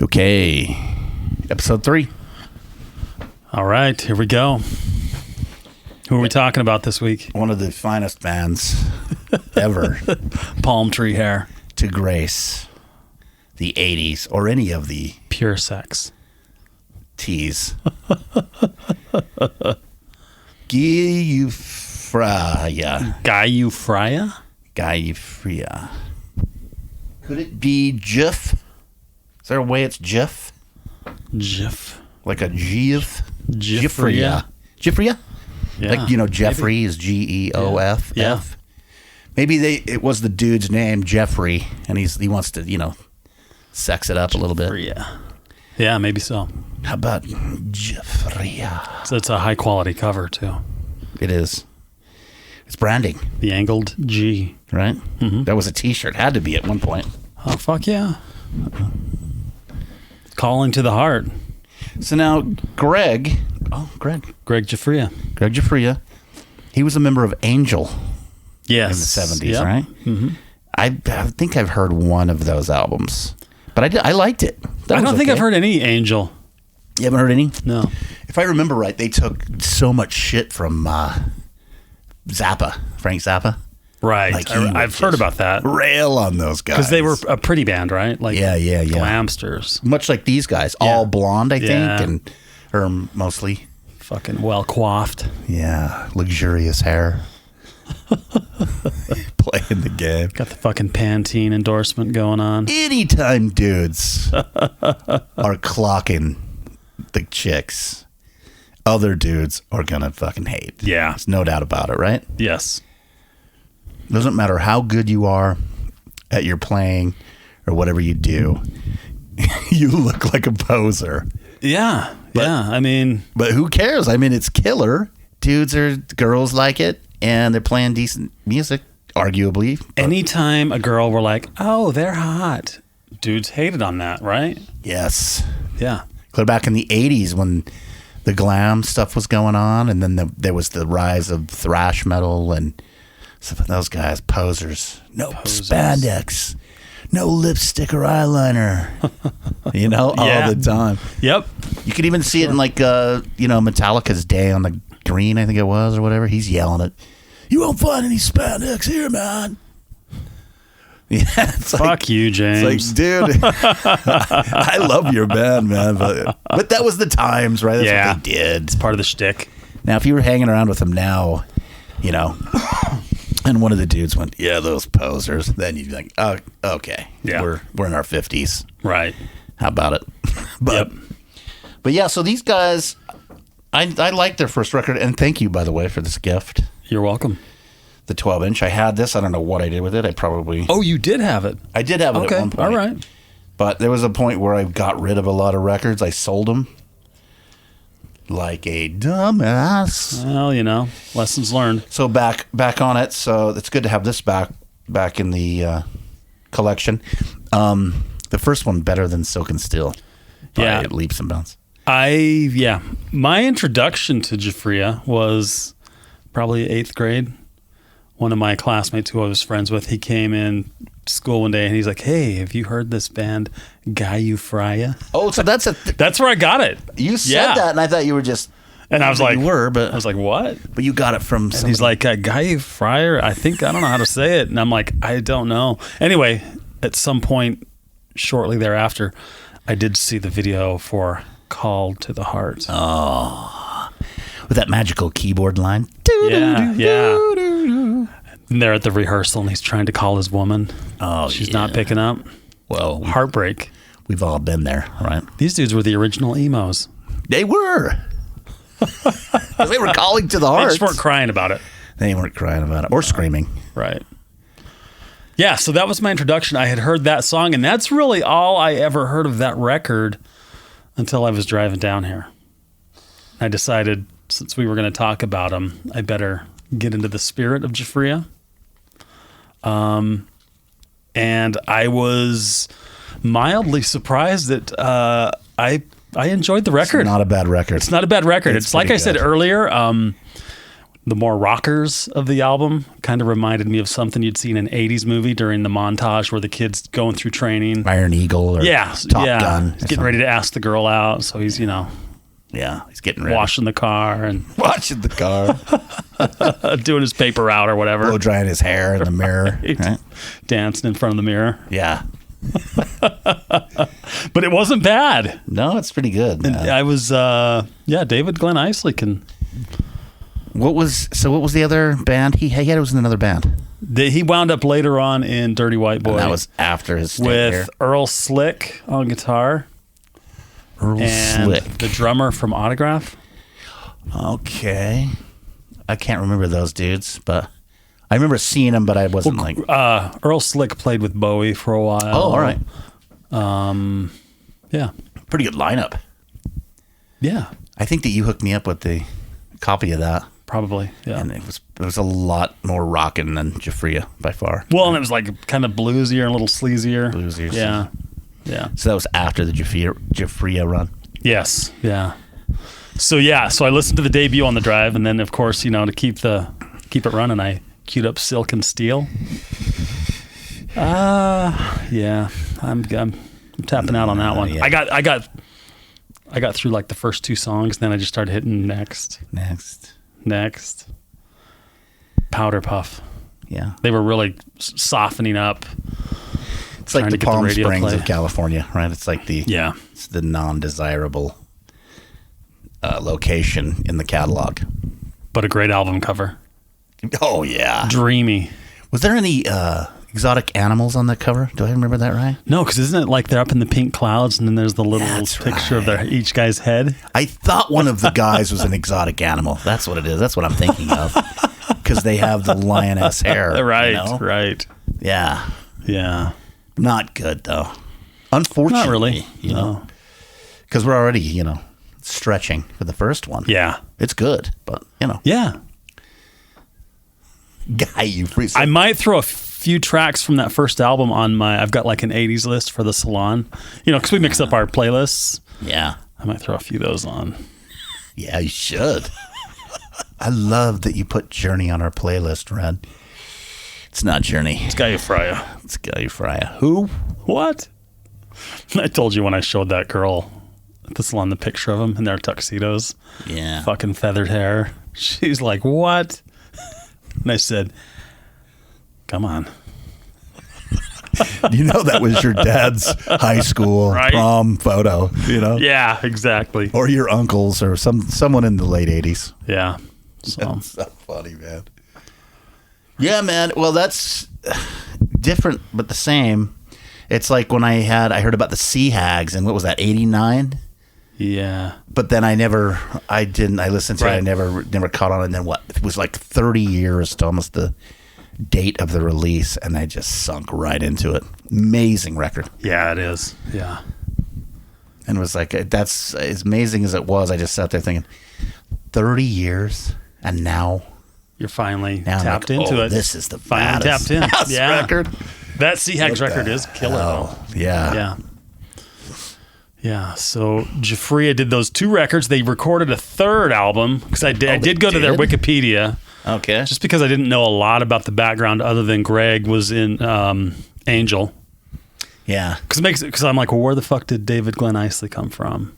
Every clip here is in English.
Okay. Episode 3. All right, here we go. Who are we talking about this week? One of the finest bands ever Palm Tree Hair. to grace the 80s or any of the Pure sex. T's. Giuffria. Giuffria? Giuffria. Could it be Giff? Is there a way it's Giff? Giff. Like a Giff? Giuffria. Giuffria? Yeah. Like, you know, Jeffrey is Geoff. Yeah. F. Maybe it was the dude's name, Jeffrey, and he wants to, sex it up a little bit. Yeah, maybe so. How about Giuffria? So it's a high quality cover too. It is. It's branding, The angled G. right? Mm-hmm. That was a T-shirt. Had to be at one point. Oh, fuck yeah. Calling to the heart. So now, Greg Giuffria. Giuffria, he was a member of Angel Yes. in the 70s, Yep. right? Mm-hmm. I think I've heard one of those albums, but I liked it. I don't think I've heard any Angel. You haven't heard any? No. If I remember right, they took so much shit from Zappa, Frank Zappa. Right. Like, he would I've heard just about that. Rail on those guys. Because they were a pretty band, right? Like Yeah. Glamsters. Much like these guys, all blonde, I Yeah. think, or mostly. Fucking well coiffed. Yeah, luxurious hair. Playing the game. Got the fucking Pantene endorsement going on. Anytime dudes are clocking the chicks, other dudes are gonna fucking hate. Yeah. There's no doubt about it, right? Yes. Doesn't matter how good you are at your playing or whatever you do, you look like a poser. Yeah. I mean, But who cares? I mean, it's killer. Girls like it, and they're playing decent music, arguably. But anytime a girl were like, oh, they're hot, dudes hated on that, right? yes. Yeah. Clear back in the 80s when the glam stuff was going on, and then there was the rise of thrash metal, and some of those guys, posers. No spandex. No lipstick or eyeliner. All the time. Yep. You could even see it in Metallica's Day on the Green, I think it was, or whatever. He's yelling it. You won't find any spandex here, man. Yeah, it's Fuck you, James. It's like, dude, I love your band, man, but that was the times, right? That's what they did. It's part of the shtick. Now, if you were hanging around with them now, and one of the dudes went, "Yeah, those posers," then you'd be like, "Oh, okay, Yeah. we're in our 50s, Right. how about it?" Yep. But yeah, so these guys, I liked their first record, and thank you, by the way, for this gift. You're welcome. The 12-inch. I had this. I don't know what I did with it. Oh, you did have it. I did have it Okay. at one point. All right. But there was a point where I got rid of a lot of records. I sold them like a dumbass. Well, lessons learned. So back on it. So it's good to have this back in the collection. The first one better than Silk and Steel. By leaps and bounds. My introduction to Giuffria was probably 8th grade. One of my classmates who I was friends with, he came in school one day and he's like, "Hey, have you heard this band Giuffria?" Oh, so that's where I got it. You said that, and I thought you were just. And I was like, you were, but I was like, what? But you got it from. And he's like, Giuffria. I don't know how to say it. And I'm like, I don't know. Anyway, at some point shortly thereafter, I did see the video for "Call to the Heart." Oh, with that magical keyboard line. Yeah. And they're at the rehearsal and he's trying to call his woman. Oh, she's not picking up. Well, heartbreak. We've all been there, right? These dudes were the original emos. They were. They were calling to the heart. They just weren't crying about it. They weren't crying about it or screaming. Right. Yeah, so that was my introduction. I had heard that song, and that's really all I ever heard of that record until I was driving down here. I decided, since we were going to talk about them, I better get into the spirit of Giuffria. And I was mildly surprised that I enjoyed the record. It's not a bad record. It's not a bad record. It's like I said earlier, the more rockers of the album kind of reminded me of something you'd seen in an 80s movie during the montage where the kid's going through training. Iron Eagle or Top Gun. He's getting ready to ask the girl out, so he's, he's getting ready. washing the car and Watching the car. doing his paper route or whatever. Blow drying his hair in the mirror. Right? Dancing in front of the mirror. Yeah. But it wasn't bad. No, it's pretty good. And I was, David Glenn Isley can... What was the other band? He was in another band. He wound up later on in Dirty White Boy. And that was after his stint with here. Earl Slick on guitar. Slick. The drummer from Autograph. Okay. I can't remember those dudes, but I remember seeing them, but I wasn't Earl Slick played with Bowie for a while. Oh, all right. Yeah. Pretty good lineup. Yeah. I think that you hooked me up with the copy of that. Probably, yeah. And it was a lot more rocking than Giuffria by far. Well, and it was like kind of bluesier and a little sleazier. Bluesier. Yeah. Yeah. So that was after the Giuffria run. Yes. Yeah. So I listened to the debut on the drive, and then of course, to keep it running, I queued up Silk and Steel. Yeah. I'm tapping out on that one. Yeah. I got through like the first two songs, then I just started hitting next. Powder Puff. Yeah. They were really softening up. It's like the Palm Springs of California, right? It's like it's the non-desirable location in the catalog. But a great album cover. Oh, yeah. Dreamy. Was there any exotic animals on that cover? Do I remember that right? No, because isn't it like they're up in the pink clouds and then there's the little picture of each guy's head? I thought one of the guys was an exotic animal. That's what it is. That's what I'm thinking of. Because they have the lioness hair. Right, right. Yeah. Yeah. Not good, though. Unfortunately. Not really. No. Because we're already, stretching for the first one. Yeah. It's good, but, Yeah. Guy, you freeze. I might throw a few tracks from that first album on I've got like an 80s list for the salon, because we mix up our playlists. Yeah. I might throw a few of those on. Yeah, you should. I love that you put Journey on our playlist, Red. It's not Journey. It's Giuffria. It's Giuffria. Who? What? I told you when I showed that girl at the salon the picture of them in their tuxedos. Yeah. Fucking feathered hair. She's like, what? And I said, come on. That was your dad's high school prom photo, Yeah, exactly. Or your uncle's or someone in the late 80s. Yeah. So. That's so funny, man. Yeah, man. Well, that's different, but the same. It's like when I heard about the Sea Hags and what was that, 89? Yeah. But then I listened to it. I never caught on. And then it was like 30 years to almost the date of the release. And I just sunk right into it. Amazing record. Yeah, it is. Yeah. And it was like, that's as amazing as it was. I just sat there thinking 30 years and now you're finally tapped into it. This is the finally tapped in. Record. That Sea Hags record is killer. Oh, yeah. Yeah. Yeah, so Giuffria did those two records. They recorded a third album because I did go to their Wikipedia. Okay. Just because I didn't know a lot about the background other than Greg was in Angel. Yeah. Because I'm like, well, where the fuck did David Glenn Isley come from?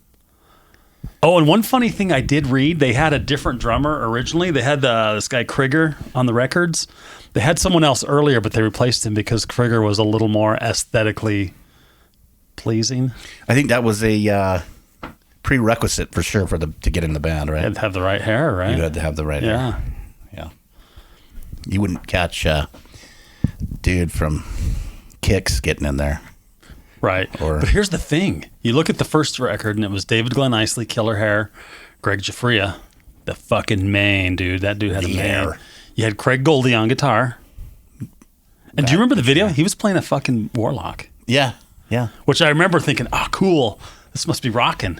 Oh, and one funny thing I did read, they had a different drummer originally. They had this guy Krieger on the records. They had someone else earlier, but they replaced him because Krieger was a little more aesthetically pleasing. I think that was a prerequisite for sure to get in the band, right? You had to have the right hair, right? You had to have the right hair. Yeah. You wouldn't catch dude from Kicks getting in there. Right. But here's the thing. You look at the first record and it was David Glenn Isley, killer hair, Greg Giuffria, the fucking main dude. That dude had a hair. You had Craig Goldie on guitar. And do you remember the video? He was playing a fucking warlock. Yeah. Yeah. Which I remember thinking, oh, cool. This must be rocking.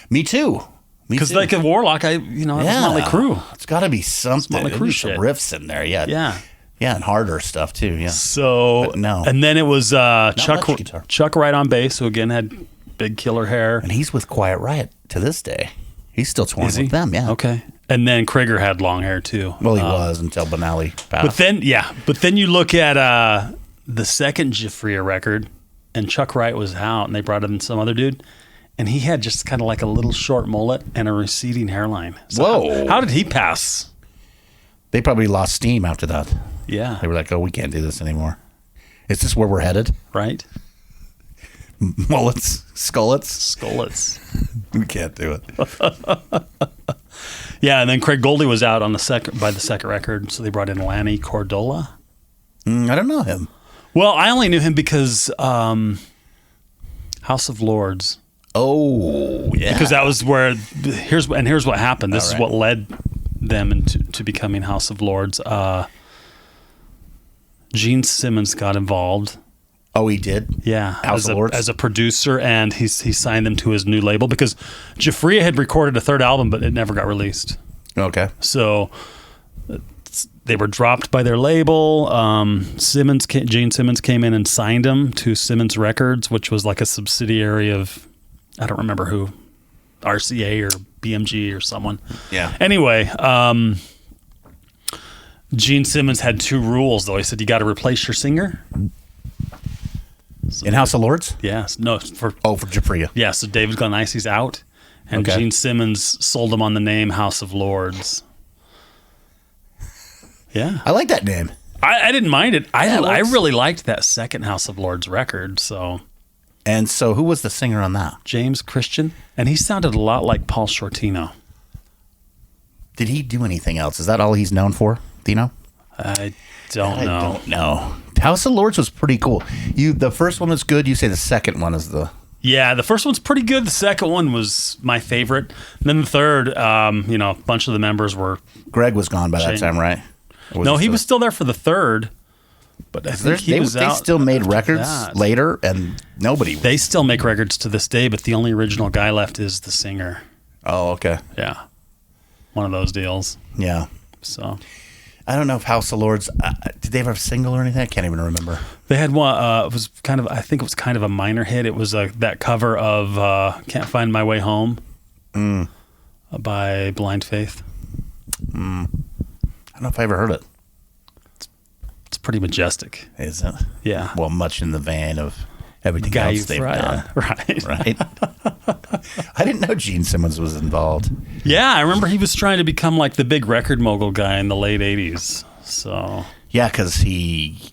Me too. Because like a warlock, it was Motley Crue. It's got to be something. Motley Crue shit. Some riffs in there. Yeah. Yeah. Yeah, and harder stuff too. Yeah. So no. And then it was Chuck Wright on bass, who again had big killer hair. And he's with Quiet Riot to this day. He's still touring with them. Yeah. Okay. And then Krieger had long hair too. Well, he was until Benelli passed. But then you look at the second Giuffria record, and Chuck Wright was out, and they brought in some other dude, and he had just kind of like a little short mullet and a receding hairline. So Whoa. How did he pass? They probably lost steam after that. Yeah. They were like, oh, we can't do this anymore. Is this where we're headed? Right? Mullets? Skullets? Skullets. We can't do it. Yeah, and then Craig Goldie was out on the second record, so they brought in Lanny Cordola. I don't know him. Well, I only knew him because House of Lords. Oh, yeah. Because that was where here's what happened. This All is right. what led them into becoming House of Lords. Gene Simmons got involved. Oh, he did? Yeah, House of Lords? as a producer, and he signed them to his new label because Giuffria had recorded a third album, but it never got released. Okay. So they were dropped by their label. Gene Simmons came in and signed them to Simmons Records, which was like a subsidiary of, I don't remember who, RCA or BMG or someone. Yeah. Anyway, Gene Simmons had two rules, though. He said, you got to replace your singer. In House of Lords? Yes. No, for Giuffria. yeah, so David Glenicey's out, and Okay. Gene Simmons sold him on the name House of Lords. Yeah. I like that name. I didn't mind it. I works. really liked that second House of Lords record, so... And so who was the singer on that? James Christian, and he sounded a lot like Paul Shortino. Did he do anything else? Is that all he's known for? Do you know? I don't know. I don't know. House of Lords was pretty cool. The first one was good. You say the second one is the... Yeah, the first one's pretty good. The second one was my favorite. And then the third, a bunch of the members were... Greg was gone by that time, right? Or No, he was still there for the third, but I think he was they out still made after records that. later, and nobody... They still make records to this day, but the only original guy left is the singer. Oh, okay. Yeah. One of those deals. Yeah. So... I don't know if House of Lords... did they ever have a single or anything? I can't even remember. They had one. It was kind of. I think it was kind of a minor hit. It was that cover of "Can't Find My Way Home" by Blind Faith. I don't know if I ever heard it. It's pretty majestic. Is it? Yeah. Well, much in the vein of everything Guy else they've done. Right. Right? I didn't know Gene Simmons was involved. Yeah, I remember he was trying to become like the big record mogul guy in the late '80s. So. Yeah, because he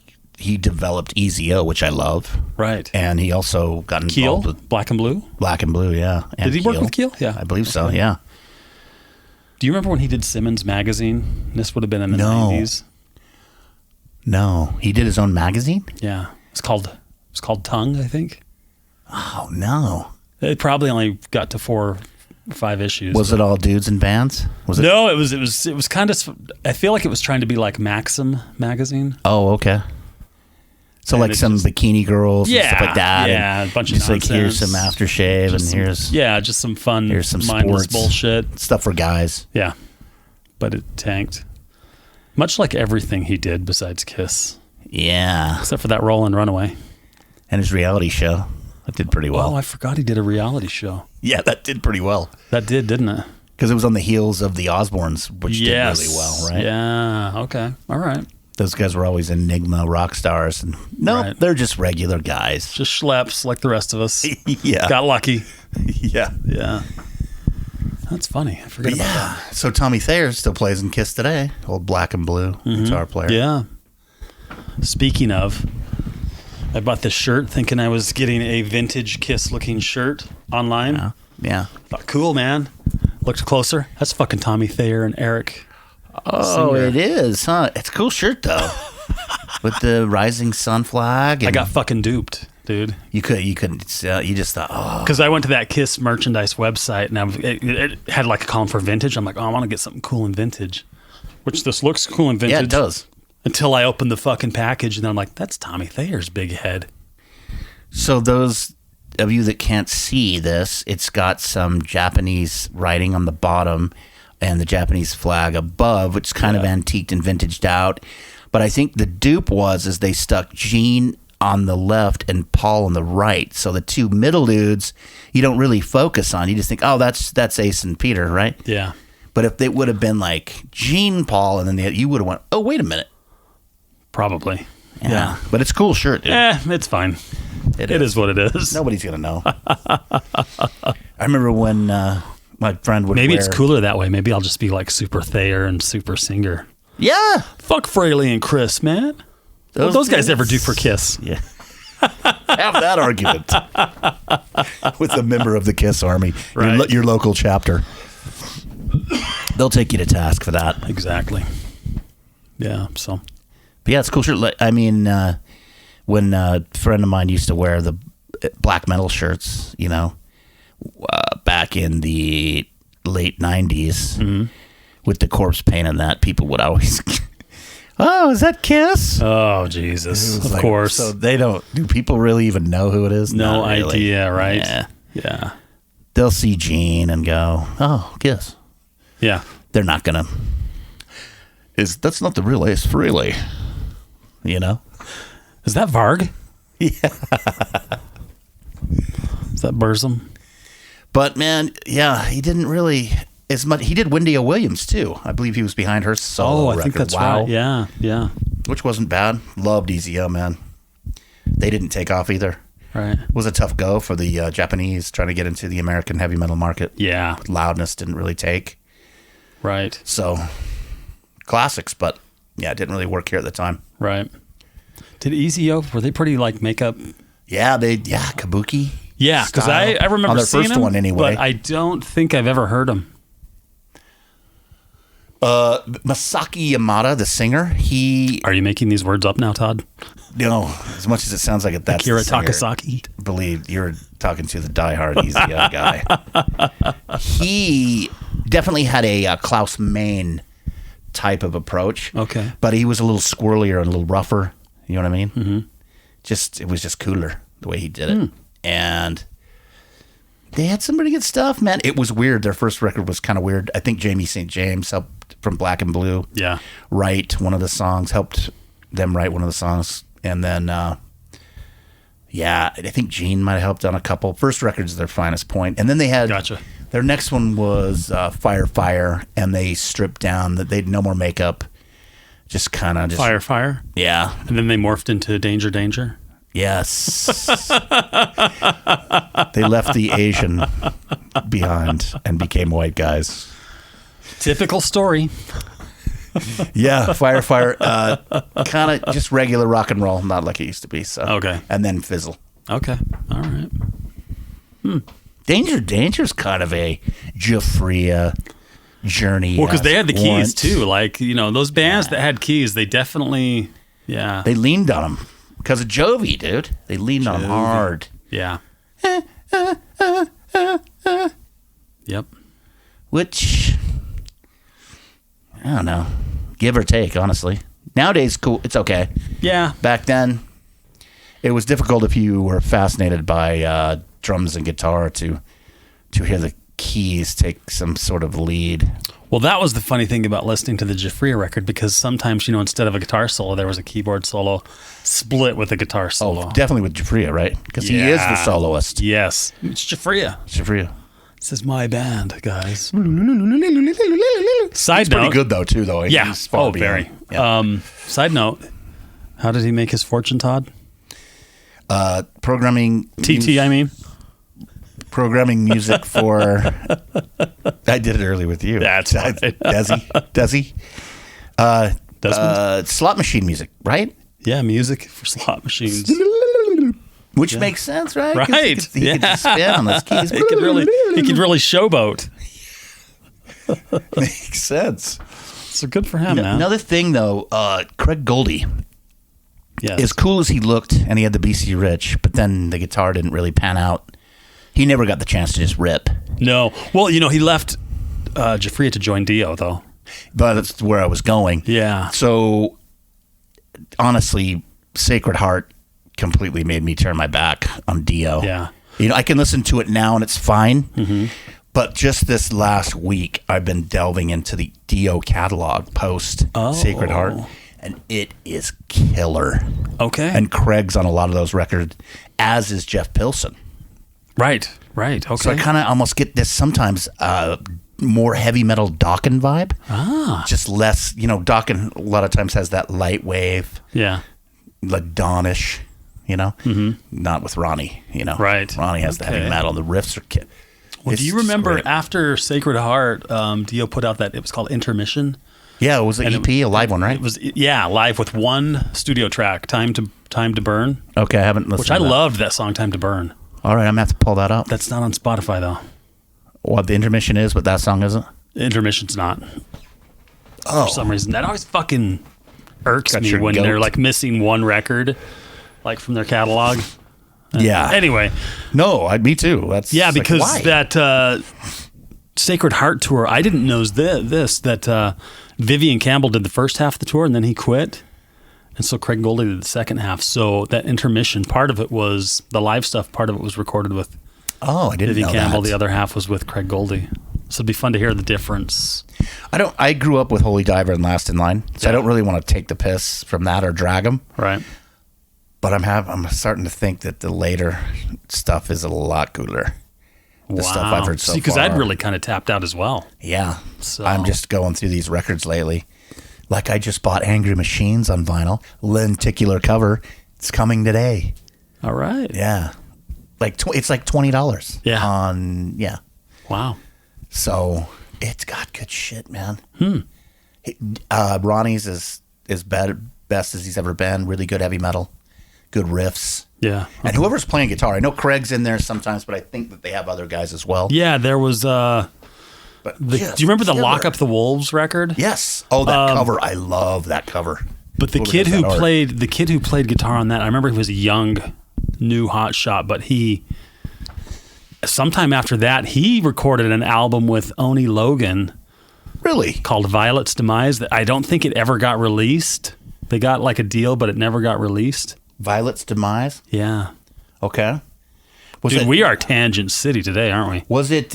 developed Easy-O, which I love. Right. And he also got involved Keel, with Black and Blue. Black and Blue, yeah. And Did he work with Keel? Yeah, I believe so, yeah. Do you remember when he did Simmons Magazine? This would have been in the No. '90s. No, he did his own magazine? Yeah, it's called Tongue, I think. Oh, no. It probably only got to 4 or 5 issues. Was it all dudes and bands? Was it? No, it was kind of. I feel like it was trying to be like Maxim magazine. Oh, okay. So And like it some just- bikini girls and stuff like that. Yeah, and a bunch of just like here's nonsense. some aftershave and Just some- here's just some fun, here's some mindless sports bullshit. stuff for guys. Yeah, but it tanked. Much like everything he did besides Kiss, Yeah. except for that Roll and Runaway. And his reality show. That did pretty well. Oh, I forgot he did a reality show. Yeah, that did pretty well. That did, didn't it? Because it was on the heels of the Osbournes, which did really well, right? Yeah. Okay. All right. Those guys were always enigma rock stars. And no, Right. they're just regular guys. Just schleps like the rest of us. Yeah. Got lucky. Yeah. Yeah. That's funny. I forget about that. So Tommy Thayer still plays in Kiss today. Old Black and Blue guitar player. Yeah. Speaking of, I bought this shirt thinking I was getting a vintage Kiss looking shirt online. Yeah. Thought, cool, man. Looked closer. That's fucking Tommy Thayer and Eric. Oh, Singer. it is, huh? It's a cool shirt, though. With the rising sun flag. And I got fucking duped, dude. You couldn't sell. You just thought, oh. Because I went to that Kiss merchandise website and it had like a column for vintage. I'm like, oh, I want to get something cool in vintage. Which this looks cool in vintage. Yeah, it does. Until I opened the fucking package and then I'm like, that's Tommy Thayer's big head. So those of you that can't see this, it's got some Japanese writing on the bottom and the Japanese flag above, which is kind of antiqued and vintaged out. But I think the dupe is they stuck Gene on the left and Paul on the right. So the two middle dudes, you don't really focus on. You just think, oh, that's Ace and Peter, right? Yeah. But if they would have been like Gene Paul, and then you would have went, oh, wait a minute. Probably. Yeah. But it's a cool shirt, dude. It's fine. It is what it is. Nobody's going to know. I remember when my friend would Maybe wear... it's cooler that way. Maybe I'll just be like super Thayer and super Singer. Yeah. Fuck Fraley and Chris, man. What those guys ever do for Kiss? Yeah. Have that argument with a member of the Kiss Army, Right. your local chapter. They'll take you to task for that. Exactly. Yeah, so... But yeah, it's a cool shirt. I mean, when a friend of mine used to wear the black metal shirts, back in the late 90s with the corpse paint and that, people would always, oh, is that Kiss? Oh, Jesus. Of course. So do people really even know who it is? No Not really. idea, right? Yeah. They'll see Gene and go, oh, Kiss. Yeah. They're not going to. That's not the real Ace Frehley. Is that Varg? Yeah. Is that Burzum? But man, yeah, he didn't really as much. He did Wendy O. Williams too. I believe he was behind her solo record. I think that's Wow. right. Yeah. Which wasn't bad. Loved Easy O, man. They didn't take off either. Right. It was a tough go for the Japanese trying to get into the American heavy metal market. Yeah. Loudness didn't really take. Right. So, classics, but yeah, it didn't really work here at the time. Right. Did Easy O, were they pretty like makeup? Yeah, Kabuki. Yeah, because I remember on their seeing first him, one anyway. but I don't think I've ever heard him. Masaki Yamada, the singer, he... Are you making these words up now, Todd? No, as much as it sounds like it, that's Akira the singer. Takasaki? Believe you're talking to the diehard Easy O guy. He definitely had a Klaus Main type of approach. Okay. But he was a little squirrelier and a little rougher. You know what I mean? Mm-hmm. It was just cooler the way he did it. And they had some pretty good stuff, man. It was weird. Their first record was kind of weird. I think Jamie St. James helped from Black and Blue. Yeah. Write one of the songs, helped them write one of the songs. And then, I think Gene might have helped on a couple. First record's their finest point. And then they had... Gotcha. Their next one was Fire, and they stripped down that they'd no more makeup. Just kind of... Fire. Yeah. And then they morphed into Danger. Yes. They left the Asian behind and became white guys. Typical story. Yeah, Fire. Kind of just regular rock and roll, not like it used to be. So Okay. And then fizzle. Okay. All right. Danger's kind of a Giuffria journey. Well, because they had the keys too. Like, those bands that had keys, they definitely, They leaned on them. Because of Jovi, dude. They leaned on them hard. Yeah. Yep. Which, I don't know. Give or take, honestly. Nowadays, cool. It's okay. Yeah. Back then, it was difficult if you were fascinated by drums and guitar to hear the keys take some sort of lead. Well, that was the funny thing about listening to the Giuffria record, because sometimes, instead of a guitar solo, there was a keyboard solo split with a guitar solo. Oh, definitely with Giuffria, right? Because he is the soloist. Yes. It's Giuffria. This is my band, guys. Side He's note. pretty good, though, too, though. Yeah. He's far beyond. Very. Yeah. Side note. How did he make his fortune, Todd? Programming. I mean. Programming music for... I did it early with you. That's right. Desi. Slot machine music, right? Yeah, music for slot machines. Which makes sense, right? Right. He could just spin on those keys. He could really showboat. Makes sense. So good for him, man. Another thing, though, Craig Goldie. Yes. As cool as he looked, and he had the BC Rich, but then the guitar didn't really pan out. He never got the chance to just rip. No. Well, he left Giuffria to join Dio, though. But that's where I was going. Yeah. So, honestly, Sacred Heart completely made me turn my back on Dio. Yeah. I can listen to it now and it's fine. Mm-hmm. But just this last week, I've been delving into the Dio catalog post Sacred Heart, and it is killer. Okay. And Craig's on a lot of those records, as is Jeff Pilson. Right. Okay. So I kind of almost get this sometimes. more heavy metal Dokken vibe. Ah. Just less, Dokken a lot of times has that light wave, Yeah. like Dawnish, Mm-hmm. Not with Ronnie, Right. Ronnie has the heavy metal. The riffs are. Well, do you remember after Sacred Heart, Dio put out it was called Intermission? Yeah, it was an EP, a live one, right? It was live with one studio track, Time to Burn. Okay, I haven't listened. Which I loved that song, Time to Burn. All right, I'm gonna have to pull that up. That's not on Spotify though. What the Intermission is, but that song isn't. Intermission's not. Oh, For some reason, that always fucking irks Got me your when goat. they're like missing one record, like from their catalog. Yeah. Anyway, no, me too. That's because why? that Sacred Heart tour, I didn't know that Vivian Campbell did the first half of the tour and then he quit, and so Craig Goldie did the second half. So that Intermission, part of it was the live stuff. Part of it was recorded with I didn't Vivian know Campbell. that. The other half was with Craig Goldie. So it'd be fun to hear the difference. I grew up with Holy Diver and Last in Line, so I don't really want to take the piss from that or drag them. Right. But I'm starting to think that the later stuff is a lot cooler. The stuff I've heard so far. Because I'd really kind of tapped out as well. Yeah. So I'm just going through these records lately. Like I just bought Angry Machines on vinyl, lenticular cover. It's coming today. All right. Yeah. It's like $20. Yeah. Wow. So it's got good shit, man. Ronnie's is best as he's ever been. Really good heavy metal, good riffs. Yeah. And whoever's playing guitar, I know Craig's in there sometimes, but I think that they have other guys as well. Yeah, there was. But do you remember the Lock Up the Wolves record? Yes. Oh, that cover! I love that cover. But the kid who played guitar on that, I remember he was a young, new hot shot. But sometime after that, he recorded an album with Oni Logan. Really? Called Violet's Demise. That I don't think it ever got released. They got like a deal, but it never got released. Violet's Demise? Yeah. Okay. We are Tangent City today, aren't we? Was it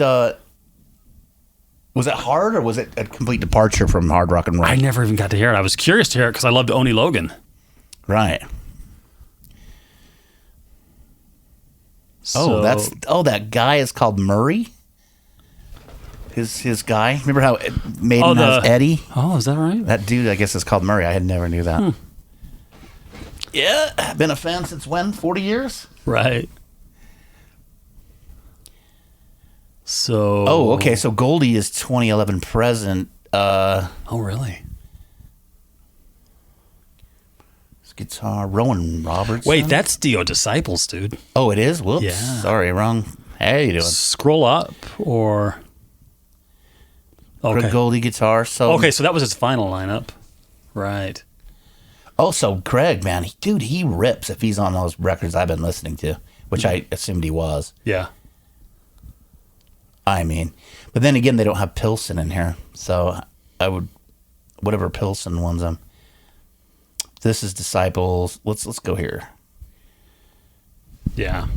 hard, or was it a complete departure from hard rock and roll? I never even got to hear it. I was curious to hear it because I loved Oni Logan. Right. So, that guy is called Murray? His guy? Remember how Maiden has Eddie? Oh, is that right? That dude, I guess, is called Murray. I never knew that. Yeah, been a fan since when? 40 years? Right. So. Oh, okay. So Goldie is 2011 present. Oh, really? His guitar, Rowan Robertson. Wait, that's Dio Disciples, dude. Oh, it is? Whoops. Yeah. Sorry, wrong. How you doing? Scroll up, or. Okay. Goldie guitar. So that was his final lineup. Right. Oh, so Craig, man, he rips if he's on those records I've been listening to, which I assumed he was. Yeah. I mean, but then again, they don't have Pilsen in here, so I would, whatever Pilsen ones I'm. This is Disciples. Let's go here. Yeah.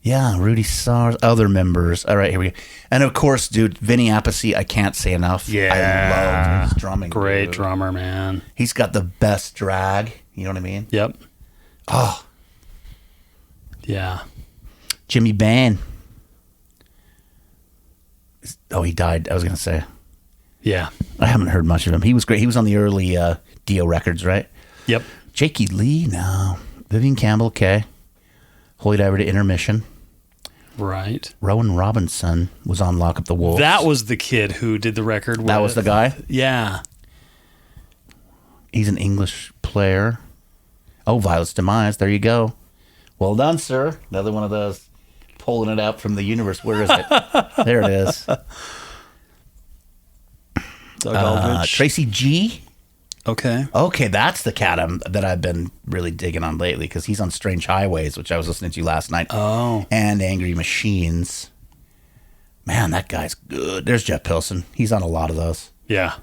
Yeah, Rudy Sars, other members. All right, here we go. And of course, dude, Vinny Appice, I can't say enough. Yeah. I love his drumming. Great dude. drummer, man. He's got the best drag. You know what I mean? Yep. Oh. Yeah. Jimmy Bain. Oh, he died. I was going to say. Yeah. I haven't heard much of him. He was great. He was on the early Dio records, right? Yep. Jakey Lee, no. Vivian Campbell, okay. Holy Diver to Intermission. Right. Rowan Robinson was on Lock Up the Wolves. That was the kid who did the record. That was the guy? Yeah. He's an English player. Oh, Violet's Demise. There you go. Well done, sir. Another one of those pulling it out from the universe. Where is it? There it is. Doug Aldrich. Tracy G. Okay. Okay, that's the cat that I've been really digging on lately because he's on Strange Highways, which I was listening to last night. Oh. And Angry Machines. Man, that guy's good. There's Jeff Pilson. He's on a lot of those. Yeah.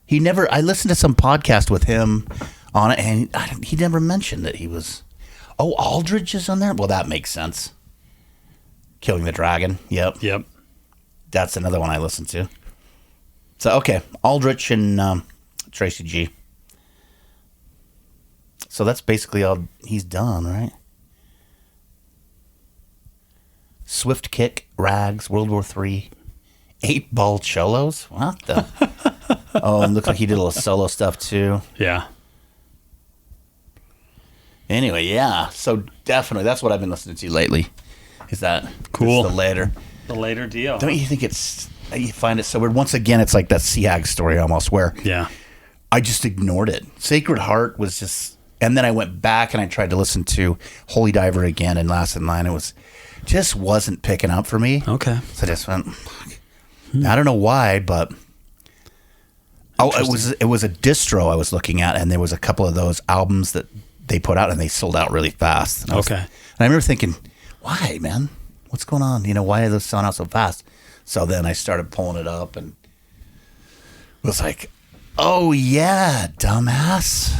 I listened to some podcast with him on it, and he never mentioned that he was. Oh, Aldridge is on there? Well, that makes sense. Killing the Dragon. Yep. Yep. That's another one I listened to. So, okay. Aldrich and Tracy G. So that's basically all he's done, right? Swift Kick, Rags, World War III, 8-Ball Cholos. What the? Oh, and looked like he did a little solo stuff too. Yeah. Anyway, yeah. So definitely, that's what I've been listening to lately. Is that cool? The later. The later deal. Don't you think you find it so weird? Once again, it's like that Seag story almost, where I just ignored it. Sacred Heart was just, and then I went back and I tried to listen to Holy Diver again and Last in Line. It just wasn't picking up for me. Okay. So I just went, I don't know why, but it was a distro I was looking at, and there was a couple of those albums that they put out and they sold out really fast. And okay. And I remember thinking, why, man? What's going on? Why are those selling out so fast? So then I started pulling it up and was like, oh yeah, dumbass.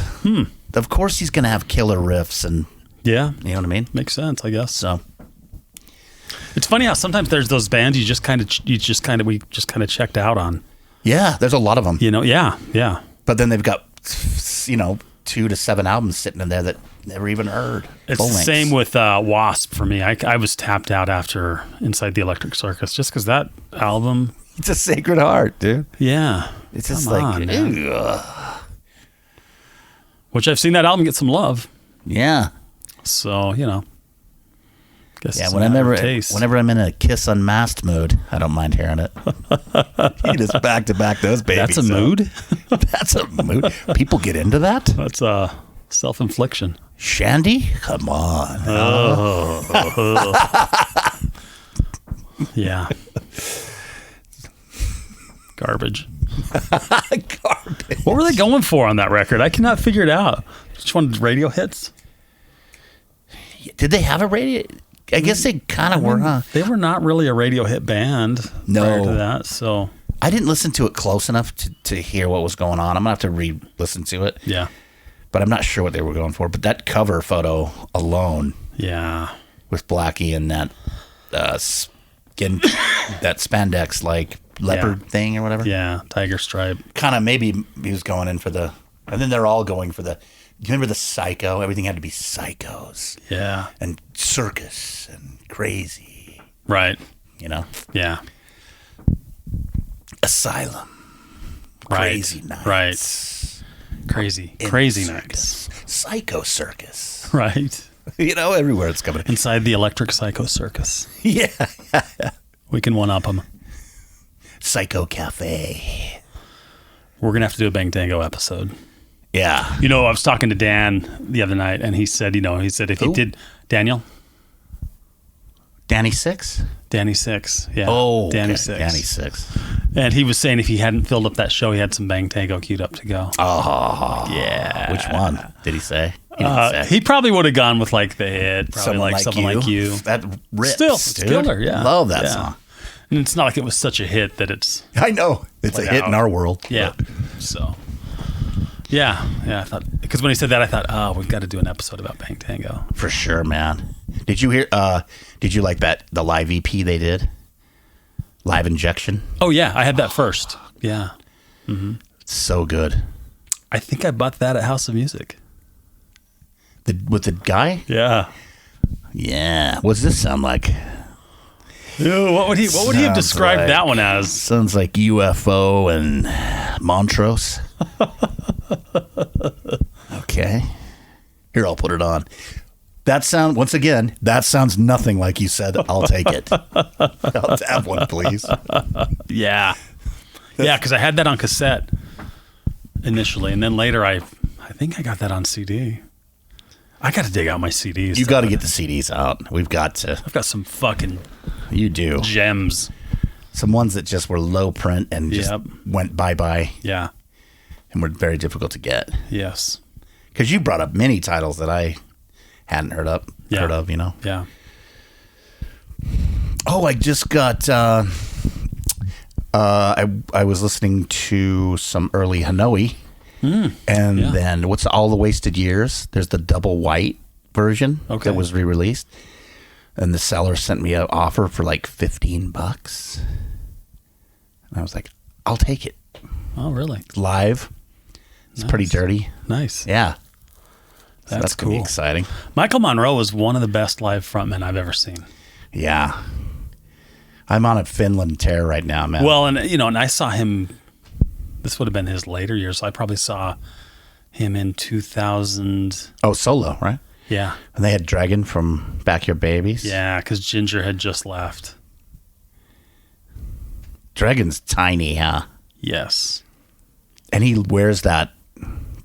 Of course he's going to have killer riffs and yeah. You know what I mean? Makes sense, I guess. So it's funny how sometimes there's those bands we just kind of checked out on. Yeah, there's a lot of them. Yeah. But then they've got 2 to 7 albums sitting in there that never even heard. It's the same with Wasp for me. I was tapped out after Inside the Electric Circus just because that album. It's a Sacred Heart, dude. Yeah. It's just like, which I've seen that album get some love. Yeah. So, guess yeah, whenever I'm in a Kiss Unmasked mood, I don't mind hearing it. You just back to back those babies. That's a mood? That's a mood. People get into that? That's self-infliction. Shandy? Come on. Yeah. Garbage. Garbage. What were they going for on that record? I cannot figure it out. Which one? Radio hits? Did they have a radio? I guess they kind of were, huh? They were not really a radio hit band prior to that, so. I didn't listen to it close enough to hear what was going on. I'm going to have to re-listen to it. Yeah. But I'm not sure what they were going for. But that cover photo alone. Yeah. With Blackie and that skin, that spandex like leopard thing or whatever. Yeah, tiger stripe. Kind of maybe he was going in for the, and then they're all going for the, do you remember the psycho? Everything had to be psychos. Yeah. And circus and crazy. Right. Yeah. Asylum. Crazy nights. Right. Crazy nights. Psycho circus. Right. Everywhere it's coming. Inside the Electric Psycho Circus. Yeah. We can one-up them. Psycho Cafe. We're going to have to do a Bang Tango episode. Yeah. I was talking to Dan the other night, and he said, if he did... Daniel? Danny Six? Danny Six, yeah. Oh, Danny okay. Six. Danny Six. And he was saying if he hadn't filled up that show, he had some Bang Tango queued up to go. Oh. Yeah. Which one did he say? He didn't say. He probably would have gone with like the hit. Probably Something Like You. That rips, Still, it's dude. killer, yeah. Love that song. And it's not like it was such a hit that it's... I know. It's a hit in our world. Yeah. So... Yeah, I thought, because when he said that, I thought, we've got to do an episode about Bang Tango. For sure, man. Did you like the live EP they did? Live Injection? Oh, yeah, I had that first. Yeah. Mm-hmm. So good. I think I bought that at House of Music. With the guy? Yeah. Yeah. What does this sound like? Ew, what would he have described that one as? Sounds like UFO and Montrose. Okay. Here, I'll put it on. That sounds nothing like you said. I'll take it. I'll have one, please. Yeah. Yeah, because I had that on cassette initially, and then later I think I got that on CD. I got to dig out my CDs. You got to get the CDs out. We've got to. I've got some fucking You do. gems. Some ones that just were low print and just went bye-bye. Yeah. And were very difficult to get. Yes. Because you brought up many titles that I hadn't heard of, Yeah. Oh, I just got, I was listening to some early Hanoi. And then what's All the Wasted Years? There's the double white version that was re-released. And the seller sent me an offer for like $15. And I was like, I'll take it. Oh, really? Live. It's pretty dirty. Nice. Yeah. So That's gonna cool. be exciting. Michael Monroe was one of the best live frontmen I've ever seen. Yeah. I'm on a Finland tear right now, man. Well, and I saw him. This would have been his later years. So I probably saw him in 2000. Oh, solo, right? Yeah. And they had Dragon from Backyard Babies. Yeah, because Ginger had just left. Dragon's tiny, huh? Yes. And he wears that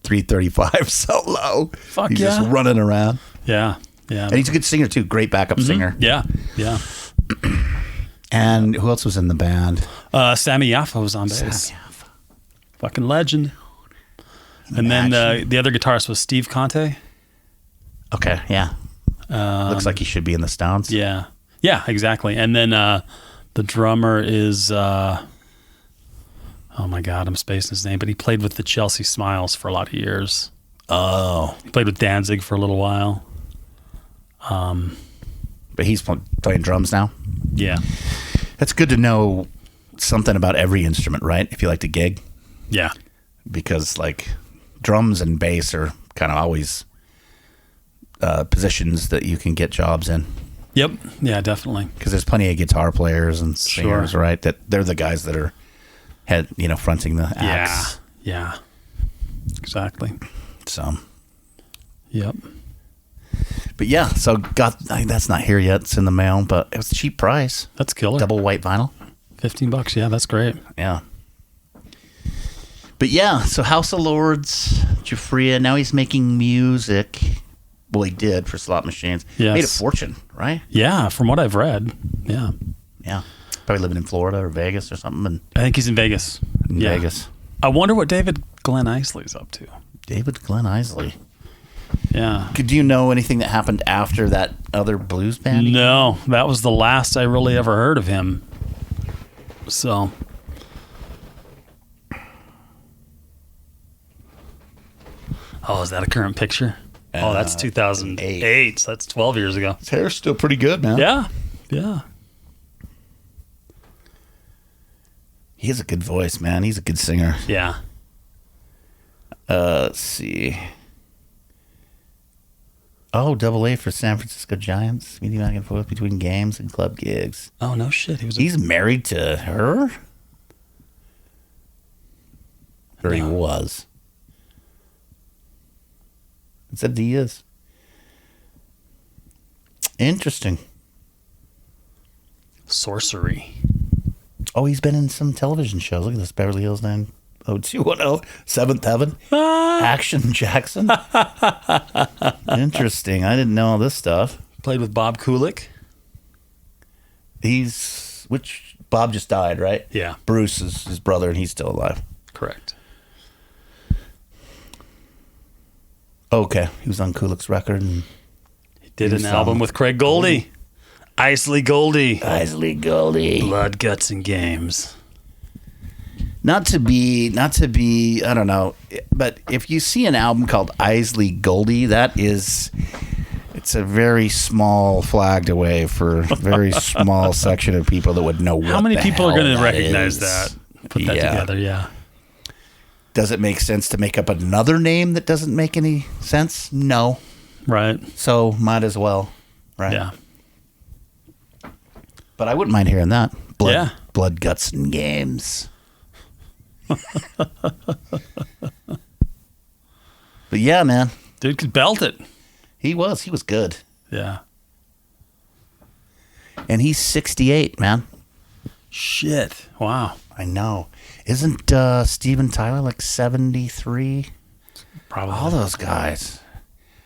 335 solo. Fuck he's yeah. just running around. Yeah. Yeah. And he's a good singer, too. Great backup singer. Yeah. Yeah. And who else was in the band? Sammy Yaffa was on bass. Fucking legend. And then the other guitarist was Steve Conte. Okay, yeah. Looks like he should be in the Stones. Yeah. Yeah, exactly. And then the drummer is, oh my God, I'm spacing his name, but he played with the Chelsea Smiles for a lot of years. Oh. He played with Danzig for a little while. But he's playing drums now? Yeah. It's good to know something about every instrument, right? If you like to gig. Yeah. Because, like, drums and bass are kind of always positions that you can get jobs in. Yep. Yeah, definitely. Because there's plenty of guitar players and singers, Sure. right? That they're the guys that are fronting the acts. Yeah. Exactly. So. Yep. But yeah, so that's not here yet. It's in the mail, but it was a cheap price. That's killer. Double white vinyl. $15. Yeah, that's great. Yeah. But yeah, so House of Lords, Giuffria, now he's making music. Well, he did for slot machines. Yes. Made a fortune, right? Yeah, from what I've read. Yeah. Yeah. Probably living in Florida or Vegas or something. I think he's in Vegas. In Vegas. I wonder what David Glenn Isley's up to. David Glenn Isley. Yeah. Do you know anything that happened after that other blues band? No, that was the last I really ever heard of him. So. Oh, is that a current picture? Oh, that's 2008. So that's 12 years ago. His hair's still pretty good, man. Yeah. Yeah. He has a good voice, man. He's a good singer. Yeah. Let's see. Oh, AA for San Francisco Giants. Meeting back and forth between games and club gigs. Oh, no shit. He's married to her? Or he was. It said he is. Interesting. Sorcery. Oh, he's been in some television shows. Look at this. Beverly Hills 90210. Seventh Heaven. Action Jackson. Interesting. I didn't know all this stuff. Played with Bob Kulick. Bob just died, right? Yeah. Bruce is his brother, and he's still alive. Correct. Okay. He was on Kulick's record. And He did an album with Craig Goldie. Isley Goldie. Isley Goldie. Blood, Guts, and Games. Not to be, I don't know, but if you see an album called Isley Goldie, it's a very small flag to wave for a very small section of people that would know what. How many people are going to recognize is. that? Put that together, yeah. Does it make sense to make up another name that doesn't make any sense? No. Right. So might as well, right? Yeah. But I wouldn't mind hearing that. Blood, Guts, and Games. But yeah, man. Dude could belt it. He was good. Yeah. And he's 68, man. Shit. Wow. I know. Isn't Steven Tyler like 73? Probably. All those guys.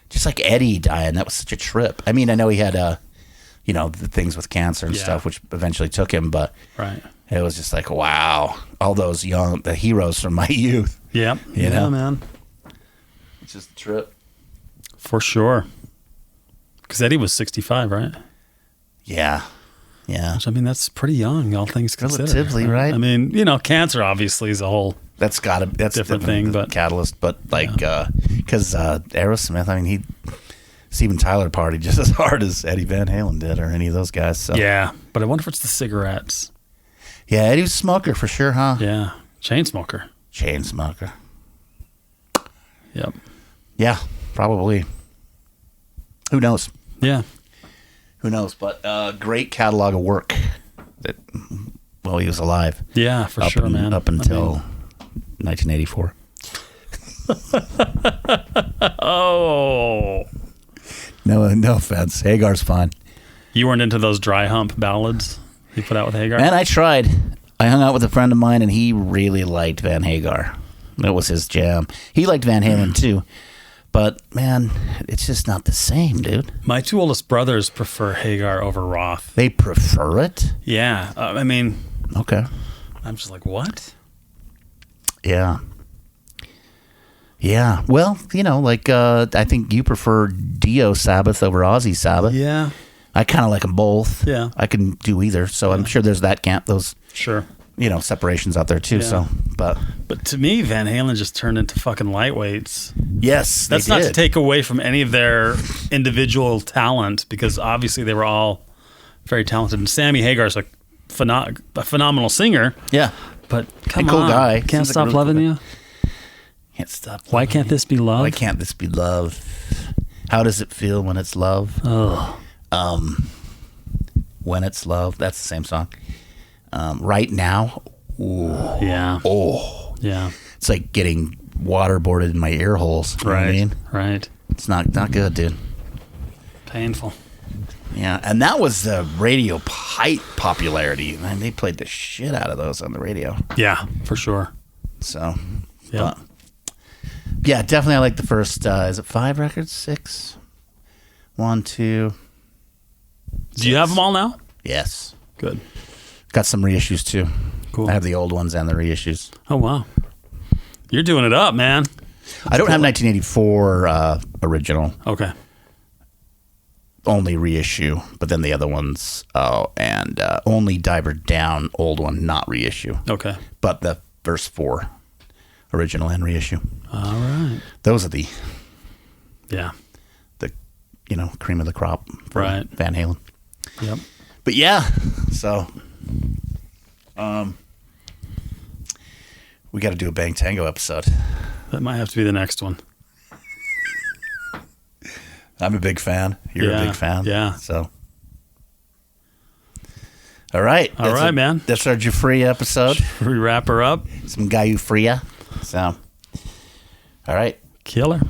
Just like Eddie dying. That was such a trip. I mean, I know he had, the things with cancer and stuff, which eventually took him, but right. It was just like, wow. All those the heroes from my youth. Yep. You know? Man. It's just a trip. For sure. Because Eddie was 65, right? Yeah. Yeah. Which, I mean, that's pretty young, all things considered. Relatively, right? I mean, cancer obviously is a whole that's different thing, but catalyst. But because Aerosmith, I mean, Steven Tyler partied just as hard as Eddie Van Halen did, or any of those guys. So. Yeah, but I wonder if it's the cigarettes. Yeah, Eddie was a smoker for sure, huh? Yeah, chain smoker. Chain smoker. Yep. Yeah, probably. Who knows? Yeah. Who knows? But great catalog of work. Well, he was alive. Yeah, for sure, man. Up until 1984. Oh. No offense. Hagar's fine. You weren't into those dry hump ballads he put out with Hagar? Man, I tried. I hung out with a friend of mine, and he really liked Van Hagar. That was his jam. He liked Van Halen, too. But, man, it's just not the same, dude. My two oldest brothers prefer Hagar over Roth. They prefer it? Yeah. I mean... Okay. I'm just like, what? Yeah. Yeah. Well, I think you prefer Dio Sabbath over Ozzy Sabbath. Yeah. I kind of like them both. Yeah. I can do either. So I'm sure there's that camp, those, Sure. Separations out there too. Yeah. So, but to me, Van Halen just turned into fucking lightweights. Yes, That's not to take away from any of their individual talent, because obviously they were all very talented. And Sammy Hagar's a phenomenal singer. Yeah. But come cool on. guy. Can't Seems like stop a really loving cool you. Can't stop. Why can't this be love? Why can't this be love? How does it feel when it's love? Oh. When it's love. That's the same song. Right now. Ooh. Yeah. Oh. Yeah. It's like getting waterboarded in my ear holes. You know what I mean? Right. It's not good, dude. Painful. Yeah, and that was the radio height popularity. Man, they played the shit out of those on the radio. Yeah, for sure. So, Yeah. Yeah, definitely I like the first, is it 5 records? 6? 1, 2. Do you have them all now? Yes. Good. Got some reissues too. Cool. I have the old ones and the reissues. Oh, wow. You're doing it up, man. I don't have 1984 original. Okay. Only reissue, but then the other ones, and only Diver Down, old one, not reissue. Okay. But the verse 4, original and reissue. All right. Those are the cream of the crop for Right. Van Halen. Yep. But yeah, so we got to do a Bang Tango episode. That might have to be the next one. I'm a big fan. You're a big fan. Yeah. So, all right. All right, man. That's our Giuffria episode. Should we wrap her up? Some Giuffria. So, all right. Killer.